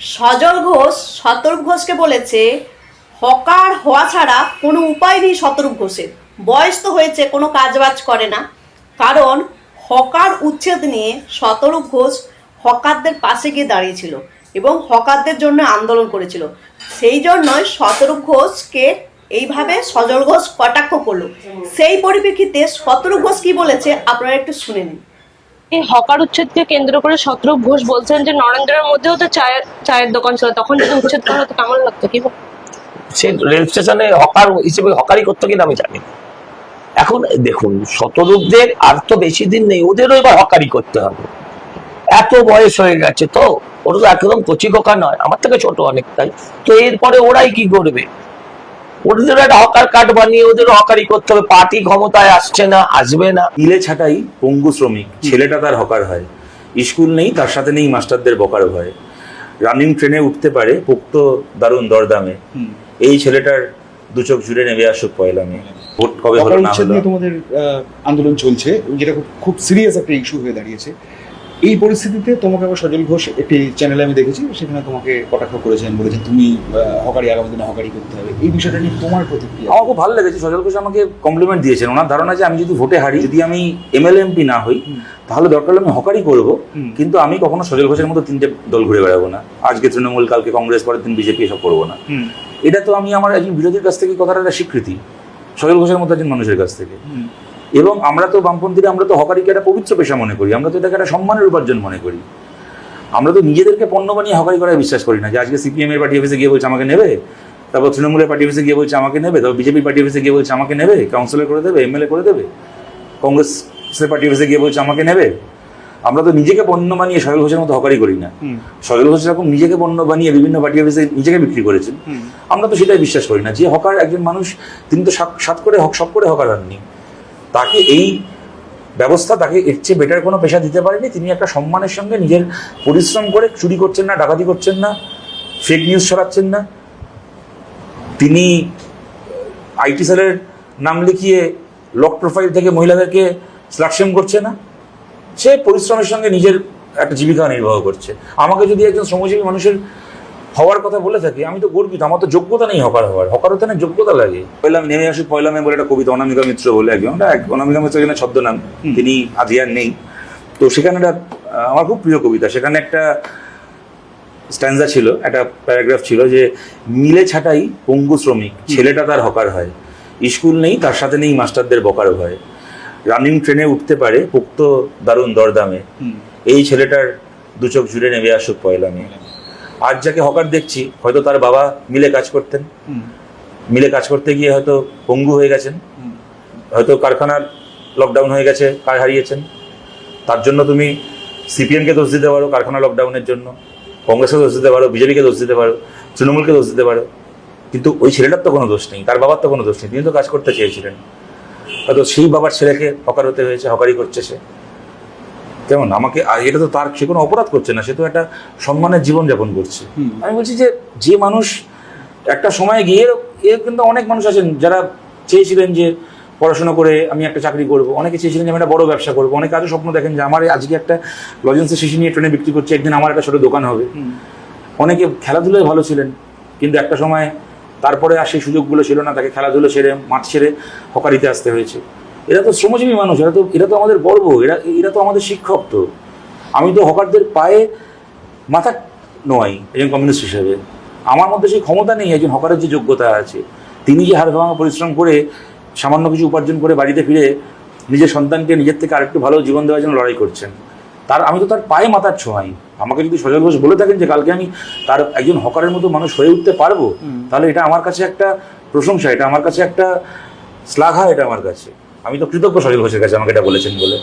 সজল ঘোষ শতরূপ ঘোষকে বলেছে হকার হওয়া ছাড়া কোনো উপায় নেই শতরূপ ঘোষের। বয়স তো হয়েছে, কোনো কাজবাজ করে না। কারণ হকার উচ্ছেদ নিয়ে শতরূপ ঘোষ হকারদের পাশে গিয়ে দাঁড়িয়েছিল এবং হকারদের জন্য আন্দোলন করেছিল। সেই জন্যই শতরূপ ঘোষকে এইভাবে সজল ঘোষ কটাক্ষ করলো। সেই পরিপ্রেক্ষিতে শতরূপ ঘোষ কি বলেছে আপনারা একটু শুনে নিন। এই হকার উচ্ছেদকে কেন্দ্র করে শতরূপ ঘোষ বলছেন যে নরেন্দ্রের মধ্যেও তো চায়ের দোকান ছিল, তখন যদি উচ্ছেদ করা হতো কেমন লাগতো? কি সে রেল স্টেশনে হকার হিসেবে হকারি করতো কিনা আমি জানি না। এখন দেখুন, শতরূপদের আর তো বেশি দিন নেই, ওদেরও এবার হকারি করতে হবে। এত বয়স হয়ে গেছে, তো ওরা তো একদম কচি কোকা নয়, আমার থেকে ছোট অনেকটাই। তো এরপরে ওরাই কি করবে? ওদের একটা হকার কার্ড বানিয়ে ওদের হকারি করতে হবে। পার্টি ক্ষমতায় আসছে না, আসবে না। মিলে ছাটাই পঙ্গু শ্রমিক, ছেলেটা তার হকার হয়। স্কুল নেই, তার সাথে নেই মাস্টারদের বকার ভয়। রানিং ট্রেনে উঠতে পারে পোক্ত দারুণ দরদামে। এই ছেলেটার দু চোখ জুড়ে নেমে আসুক পয়লা মে। ভোট কবে হলো না হলো, তোমাদের আন্দোলন চলছে, যেটা খুব সিরিয়াস একটা ইস্যু হয়ে দাঁড়িয়েছে। এই পরিস্থিতিতে তোমাকে আবার সজল ঘোষ একটি চ্যানেলে আমি দেখেছি, সেখানে তোমাকে কটাক্ষ করেছেন, বলেছেন তুমি হকারি আগামী দিনে হকারি করতে হবে। এই বিষয়টা নিয়ে তোমার প্রতিক্রিয়া? আমার খুব ভালো লেগেছে। সজল ঘোষ আমাকে কমপ্লিমেন্ট দিয়েছেন। ওনার ধারণা যে আমি যদি ভোটে হারি, যদি আমি এমএলএ এমপি না হই, তাহলে দরকার হলে আমি হকারি করবো, কিন্তু আমি কখনো সজল ঘোষের মতো তিনটে দল ঘুরে বেড়াবো না। আজকে তৃণমূল, কালকে কংগ্রেস, পরের দিন বিজেপি, এসব করবো না। এটা তো আমি আমার একজন বিরোধীর কাছ থেকে কথাটা একটা স্বীকৃতি, সজল ঘোষের মতো একজন মানুষের কাছ থেকে। এবং আমরা তো বামপন্থীরা, আমরা তো হকারিকে একটা পবিত্র পেশা মনে করি, আমরা তো এটাকে একটা সম্মানের উপার্জন মনে করি। আমরা তো নিজেদেরকে পণ্য বানিয়ে হকারি করায় বিশ্বাস করি না। যে আজকে সিপিএম এর পার্টি অফিসে গিয়ে বলছে আমাকে নেবে, তারপর তৃণমূলের পার্টি অফিসে গিয়ে বলছে আমাকে নেবে, তারপর বিজেপির পার্টি অফিসে গিয়ে বলছে আমাকে নেবে, কাউন্সিলর করে দেবে, এমএলএ করে দেবে, কংগ্রেসের পার্টি অফিসে গিয়ে বলছে আমাকে নেবে। আমরা তো নিজেকে পণ্য বানিয়ে সজল ঘোষের মতো হকারি করি না। সজল ঘোষ এরকম নিজেকে পণ্য বানিয়ে বিভিন্ন পার্টি অফিসে নিজেকে বিক্রি করেছেন। আমরা তো সেটাই বিশ্বাস করি না। যে হকার একজন মানুষ, তিনি তো সাত করে সব করে হকার হননি। তাকে এই ব্যবস্থা তাকে এর চেয়ে বেটার কোনো পেশা দিতে পারেনি। তিনি একটা সম্মানের সঙ্গে নিজের পরিশ্রম করে চুরি করছেন না, ডাকাতি করছেন না, ফেক নিউজ ছড়াচ্ছেন না। তিনি আইটি সেলের নাম লিখিয়ে লক প্রোফাইল থেকে মহিলাদেরকে স্লাটশেম করছে না। সে পরিশ্রমের সঙ্গে নিজের একটা জীবিকা নির্বাহ করছে। আমাকে যদি একজন শ্রমজীবী মানুষের হওয়ার কথা বলে থাকি, আমি তো গর্বিত। আমার তো যোগ্যতা নেই হকার হওয়ার, হকার হতে না যোগ্যতা লাগে। পয়লা নেমে আসুক পয়লা মে বলে একটা কবিতা, অনামিকা মিত্র বলে একজন, অনামিকা মিত্র এখানে ছদ্মনাম, তিনি আজ আর নেই। তো সেখানে একটা আমার খুব প্রিয় কবিতা, সেখানে একটা স্ট্যান্সা ছিল, একটা প্যারাগ্রাফ ছিল যে মিলে ছাটাই পঙ্গু শ্রমিক, ছেলেটা তার হকার হয়। স্কুল নেই, তার সাথে নেই মাস্টারদের বকার ভয়। রানিং ট্রেনে উঠতে পারে পোক্ত দারুণ দরদামে। এই ছেলেটার দু চোখ জুড়ে নেমে আসুক পয়লা মে। আজ যাকে হকার দেখছি, হয়তো তার বাবা মিলে কাজ করতেন, মিলে কাজ করতে গিয়ে হয়তো পঙ্গু হয়ে গেছেন, হয়তো কারখানার লকডাউন হয়ে গেছে, কাজ হারিয়েছেন। তার জন্য তুমি সিপিএমকে দোষ দিতে পারো কারখানা লকডাউনের জন্য, কংগ্রেসকে দোষ দিতে পারো, বিজেপিকে দোষ দিতে পারো, তৃণমূলকে দোষ দিতে পারো, কিন্তু ওই ছেলেটার তো কোনো দোষ নেই, তার বাবার তো কোনো দোষ নেই। তিনি তো কাজ করতে চেয়েছিলেন, হয়তো সেই বাবার ছেলেকে হকার হতে হয়েছে, হকারি করছে সে। কেমন আমাকে, এটা তো তার, সে কোনো অপরাধ করছে না, সে তো একটা সম্মানের জীবনযাপন করছে। আমি বলছি যে মানুষ একটা সময় গিয়ে, কিন্তু অনেক মানুষ আছেন যারা চেয়েছিলেন যে পড়াশোনা করে আমি একটা চাকরি করবো, অনেকে চেয়েছিলেন যে আমি একটা বড় ব্যবসা করবো, অনেকে আজও স্বপ্ন দেখেন যে আমার আজকে একটা লজেন্সের শিশি নিয়ে ট্রেনে বিক্রি করছে, একদিন আমার একটা ছোটো দোকান হবে। অনেকে খেলাধুলায় ভালো ছিলেন, কিন্তু একটা সময় তারপরে আর সেই সুযোগগুলো ছিল না, তাকে খেলাধুলো ছেড়ে, মাঠ ছেড়ে হকারিতে আসতে হয়েছে। এরা তো শ্রমজীবী মানুষ, এরা তো আমাদের গর্ব, এরা তো আমাদের শিক্ষক। তো আমি তো হকারদের পায়ে মাথা নোয়াই একজন কমিউনিস্ট হিসেবে। আমার মধ্যে সেই ক্ষমতা নেই একজন হকারের যে যোগ্যতা আছে। তিনি যে হাড় ভাঙা পরিশ্রম করে সামান্য কিছু উপার্জন করে বাড়িতে ফিরে নিজের সন্তানকে নিজের থেকে আরেকটু ভালো জীবন দেওয়ার জন্য লড়াই করছেন, আমি তো তার পায়ে মাথার ছোঁয়াই। আমাকে যদি সজল ঘোষ বলে থাকেন যে কালকে আমি তার একজন হকারের মতো মানুষ হয়ে উঠতে পারবো, তাহলে এটা আমার কাছে একটা প্রশংসা, এটা আমার কাছে একটা শ্লাঘা, এটা আমার কাছে। আমি তো কৃতজ্ঞ সজল ঘোষের কাছে আমাকে এটা বলেছেন বলে।